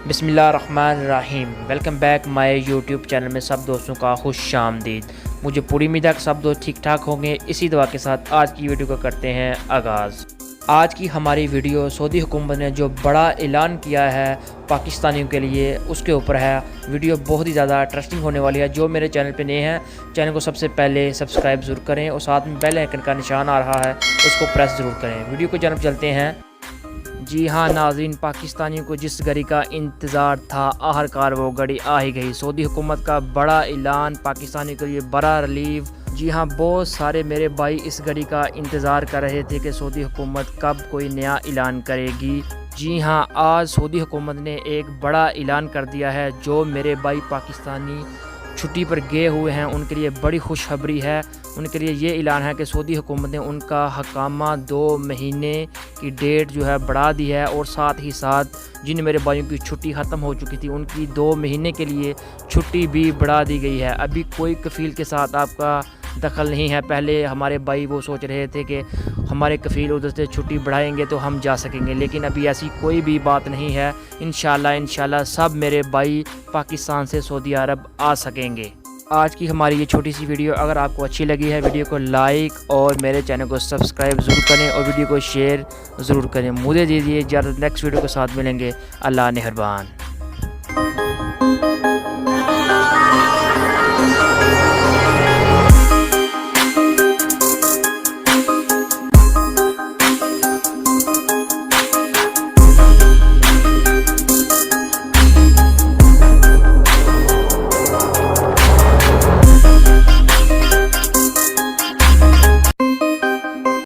बिस्मिल्लाहिर्रहमानिर्रहीम। Welcome back my YouTube channel में सब दोस्तों का खुश आमदीद। मुझे पूरी उम्मीद है कि सब दोस्त ठीक ठाक होंगे। इसी दुआ के साथ आज की वीडियो को करते हैं आगाज़। आज की हमारी वीडियो सऊदी हुकूमत ने जो बड़ा ऐलान किया है पाकिस्तानियों के लिए उसके ऊपर है। वीडियो बहुत ही ज़्यादा इंटरेस्टिंग होने वाली है। जो मेरे चैनल पे नए हैं चैनल को सबसे पहले सब्सक्राइब ज़रूर करें और साथ में बेल आइकन का निशान आ रहा है उसको प्रेस ज़रूर करें। वीडियो को जानब चलते हैं। जी हाँ नाज़रीन, पाकिस्तानियों को जिस घड़ी का इंतज़ार था आखिरकार वो घड़ी आ ही गई। सऊदी हुकूमत का बड़ा ऐलान, पाकिस्तानियों के लिए बड़ा रिलीफ। जी हाँ, बहुत सारे मेरे भाई इस घड़ी का इंतज़ार कर रहे थे कि सऊदी हुकूमत कब कोई नया ऐलान करेगी। जी हाँ, आज सऊदी हुकूमत ने एक बड़ा ऐलान कर दिया है। जो मेरे भाई पाकिस्तानी छुट्टी पर गए हुए हैं उनके लिए बड़ी खुशखबरी है। उनके लिए ये ऐलान है कि सऊदी हुकूमत ने उनका हकामा 2 महीने की डेट जो है बढ़ा दी है और साथ ही साथ जिन मेरे भाइयों की छुट्टी ख़त्म हो चुकी थी उनकी 2 महीने के लिए छुट्टी भी बढ़ा दी गई है। अभी कोई कफ़ील के साथ आपका दखल नहीं है। पहले हमारे भाई वो सोच रहे थे कि हमारे कफ़ील उधर से छुट्टी बढ़ाएंगे तो हम जा सकेंगे, लेकिन अभी ऐसी कोई भी बात नहीं है। इंशाल्लाह सब मेरे भाई पाकिस्तान से सऊदी अरब आ सकेंगे। आज की हमारी ये छोटी सी वीडियो अगर आपको अच्छी लगी है वीडियो को लाइक और मेरे चैनल को सब्सक्राइब ज़रूर करें और वीडियो को शेयर ज़रूर करें। मुझे दीजिए इजाज़त, नेक्स्ट वीडियो के साथ मिलेंगे। अल्लाह निगहबान।